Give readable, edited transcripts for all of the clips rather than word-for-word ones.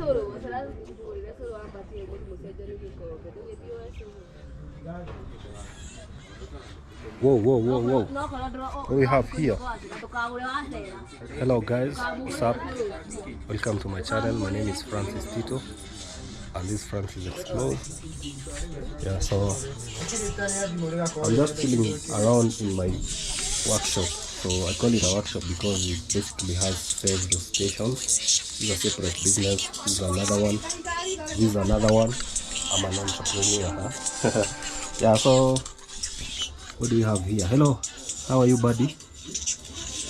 Whoa, whoa, whoa, whoa. What do we have here? Hello guys, what's up? Welcome to my channel. My name is Francis Tito and this Francis Explore. Yeah, so I'm just chilling around in my workshop. So I call it a workshop because it basically has several stations. This is a separate business. This is another one. This is another one. I'm an entrepreneur, huh? Yeah, so what do we have here? Hello, how are you, buddy?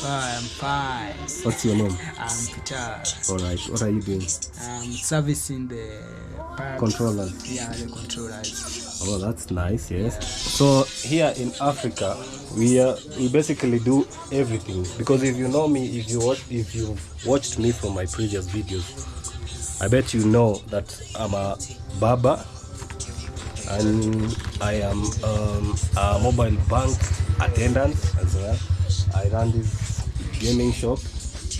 I'm fine. What's your name? I'm Peter. Alright, what are you doing? I'm servicing the controllers. Yeah, the controllers. Oh, that's nice, yes. Yeah. So here in Africa, we basically do everything. Because if you know me, if you've watched me from my previous videos, I bet you know that I'm a barber and I am a mobile bank attendant as well. I run this gaming shop.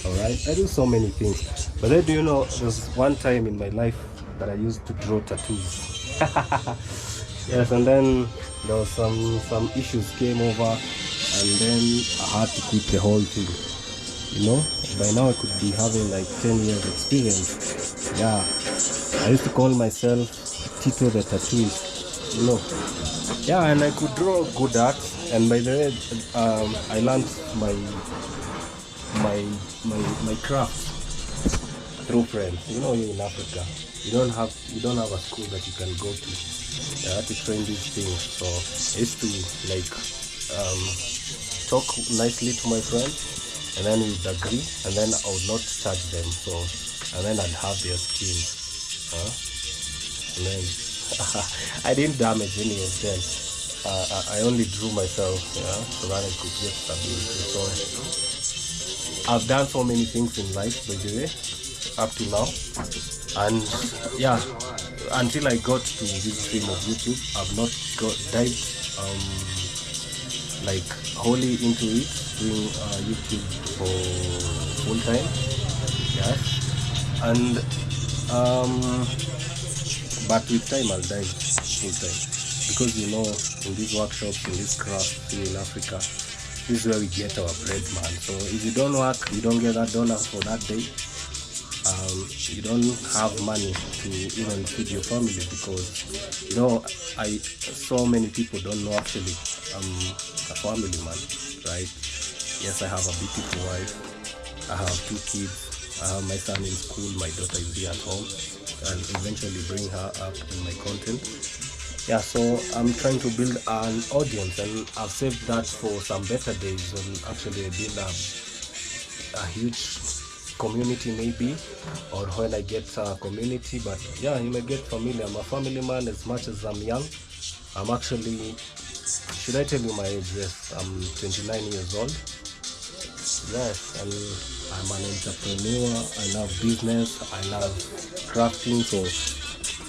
Alright, I do so many things. But then, do you know, there's one time in my life that I used to draw tattoos. Yes, and then there was some issues came over, and then I had to quit the whole thing. You know, by now I could be having like 10 years experience. Yeah, I used to call myself Tito the Tattooist. You know, yeah, and I could draw good art. And by the way, I learned my craft through friends. You know, in Africa, you don't have a school that you can go to. You have to train these things. So I used to like talk nicely to my friends, and then we'd agree, and then I would not charge them. So, and then I'd have their skins. And then I didn't damage any of them. I only drew myself, so that I could get stability. So I've done so many things in life, by the way, up to now. And yeah, until I got to this stream of YouTube, I've not dived like wholly into it, doing YouTube for full time. Yes, and but with time I'll dive full time, because you know, in these workshops, in this craft here in Africa, this is where we get our bread, man. So if you don't work, you don't get that dollar for that day. You don't have money to even feed your family, because you know, so many people don't know actually a family man, right? Yes, I have a beautiful wife, I have 2 kids, I have my son in school, my daughter is here at home, and eventually bring her up in my content. Yeah, so I'm trying to build an audience, and I've saved that for some better days when actually I build a huge community, maybe, or when I get a community. But yeah, you may get familiar. I'm a family man as much as I'm young. I'm actually, should I tell you my age? Yes, I'm 29 years old. Yes, and I'm an entrepreneur. I love business, I love crafting. So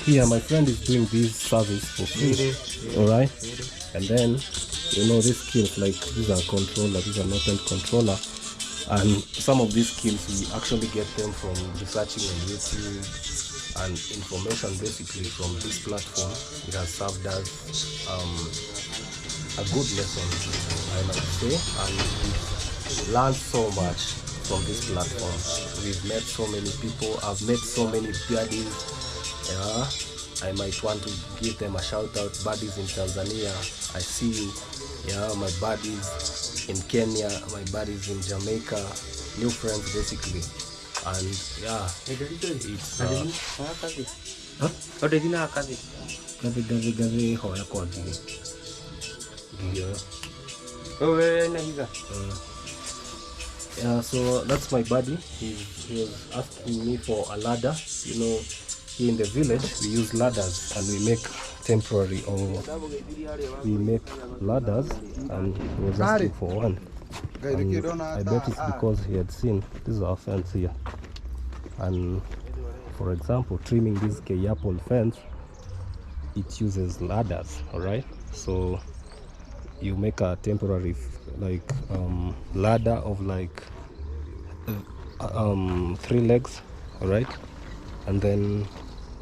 here my friend is doing this service for free. Alright, and then you know, these skills, like these are controller, these are not controller, and some of these skills we actually get them from researching on YouTube, and information basically from this platform. It has served as a good lesson, I might say, and we've learned so much from this platform. We've met so many people. I've met so many buddies. Yeah, I might want to give them a shout out. Buddies in Tanzania, I see you. Yeah, my buddies in Kenya, my buddies in Jamaica, new friends basically. And yeah, it's yeah, so that's my buddy. He was asking me for a ladder. You know, here in the village we use ladders, and we make temporary, or we make ladders, and he was asking for one. And I bet it's because he had seen this is our fence here, and for example, trimming this K-apple fence, it uses ladders. All right, so you make a temporary like ladder of like 3 legs, all right, and then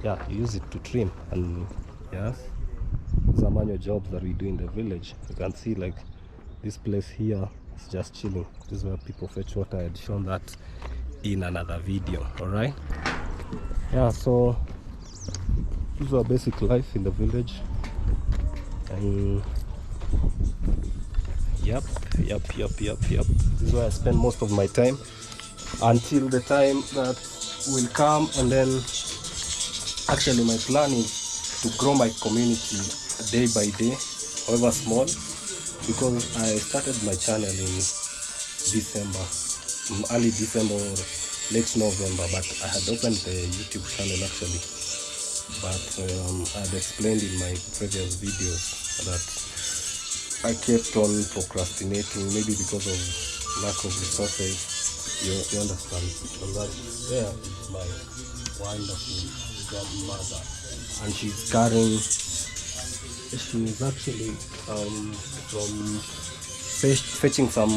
yeah, you use it to trim. And yeah, these are manual jobs that we do in the village. You can see like this place here is just chilling. This is where people fetch water. I had shown that in another video. All right, yeah, so this is our basic life in the village. And yep, this is where I spend most of my time until the time that will come. And then actually my plan is to grow my community day by day, however small, because I started my channel in December, early December or late November, but I had opened the YouTube channel actually, but I had explained in my previous videos that I kept on procrastinating, maybe because of lack of resources. You understand? And that there is my wonderful grandmother, and she's carrying. She's actually from fetching some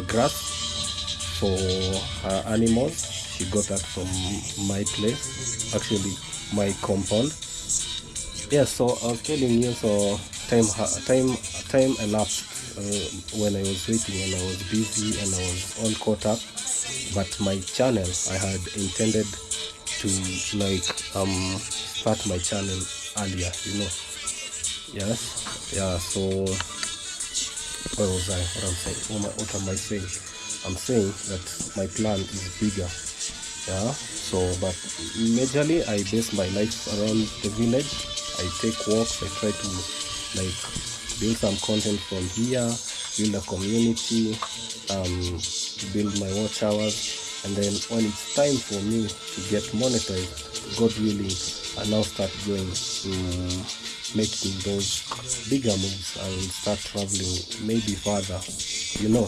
grass for her animals. She got that from my place, actually my compound. Yeah, so I was telling you, so time elapsed when I was waiting, and I was busy and I was all caught up. But my channel, I had intended to like start my channel earlier, you know. Yes, yeah. So where was I? What am I saying? I'm saying that my plan is bigger. Yeah. So, but majorly I base my life around the village. I take walks. I try to like build some content from here, build a community, build my watch hours, and then when it's time for me to get monetized, God willing, I now start going making those bigger moves and start traveling maybe further, you know.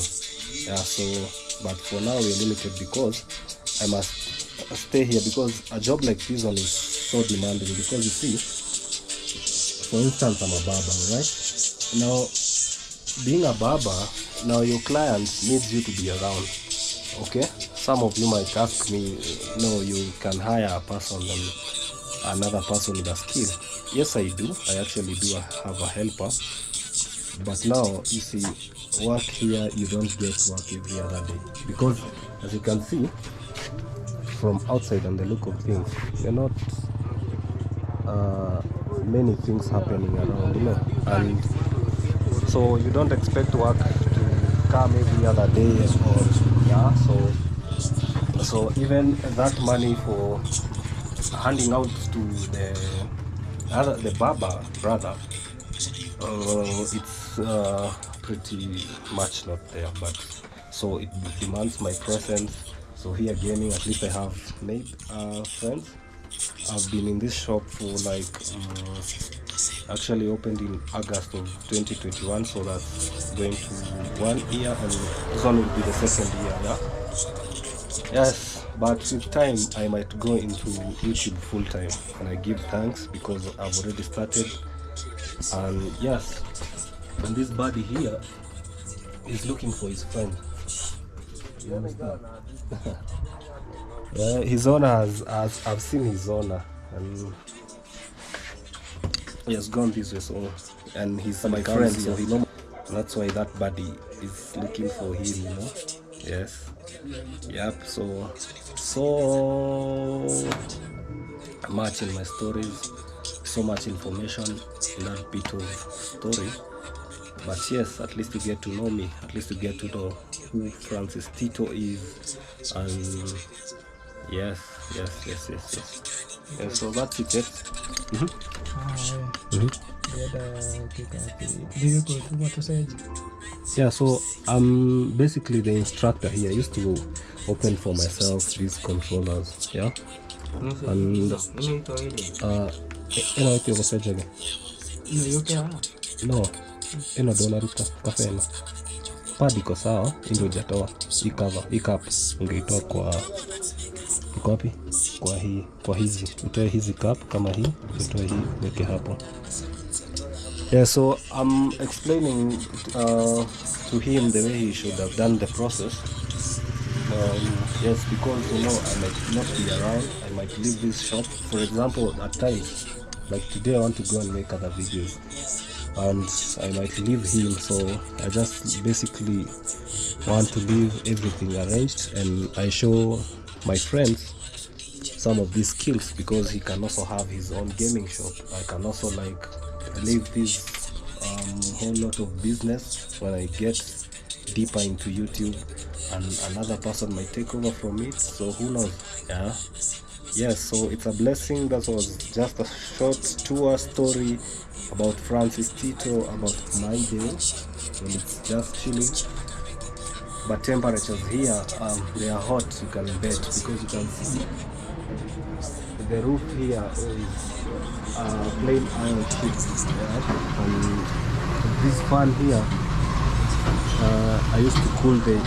Yeah. So, but for now we're limited because I must stay here, because a job like this one is so demanding. Because you see, for instance, I'm a barber, right? Now, being a barber, now your client needs you to be around. Okay, some of you might ask me, no, you can hire a person and another person with a skill. Yes, I do. I actually do have a helper. But now, you see, work here, you don't get work every other day, because as you can see from outside and the look of things, there are not many things happening around, you know. And so you don't expect work to come every other day, or yeah. So even that money for handing out to the barber brother, it's pretty much not there. But so it demands my presence. So here gaming, at least I have made friends. I've been in this shop for like actually opened in August of 2021, so that's going to 1 year, and this one will be the second year. Yeah. Yes, but with time I might go into YouTube full time, and I give thanks because I've already started. And yes, and this buddy here is looking for his friend. You understand? Yeah, his owner has I've seen his owner, and he has gone this way. So, and he's my friend, so he know. That's why that buddy is looking for him, you know. Yes. Yep. So much in my stories, so much information in that bit of story. But yes, at least you get to know me. At least you get to know who Francis Tito is, and yes. Yeah, so that's it. Yeah, so I'm basically the instructor here. I used to open for myself these controllers, yeah. And no, ino donaruta kafena padi iko sawa, ndio hujatoa hii cover, hii cap ungeitoa kwa iko wapi? Kwa hizi utoe hizi cap kama hii, utoe hii weke hapo. Yeah, so I'm explaining to him the way he should have done the process. Yes, because I might not be around. I might leave this shop. For example, at times, like today, I want to go and make other videos, and I might leave him. So I just basically want to leave everything arranged, and I show my friends some of these skills, because he can also have his own gaming shop. I can also like leave this whole lot of business when I get deeper into YouTube, and another person might take over from it. So who knows? Yeah. Yes, so it's a blessing. That was just a short tour story about Francis Tito, about my day when it's just chilling. But temperatures here, they are hot, you can bet, because you can see the roof here is plain iron sheet. Yeah? And this fan here, I used to cool the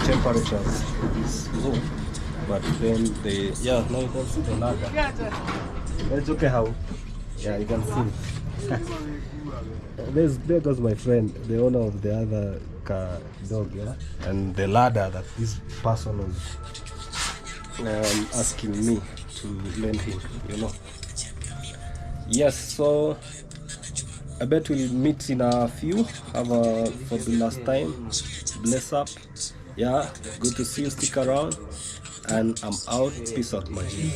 temperatures in this room, but then now you can see the ladder. It's okay how? Yeah, you can see. There goes my friend, the owner of the other car dog, yeah, and the ladder that this person was asking me to lend him, Yes, so I bet we'll meet in a few. Have a fabulous time. Bless up. Yeah, good to see you. Stick around, and I'm out. Peace out, my G.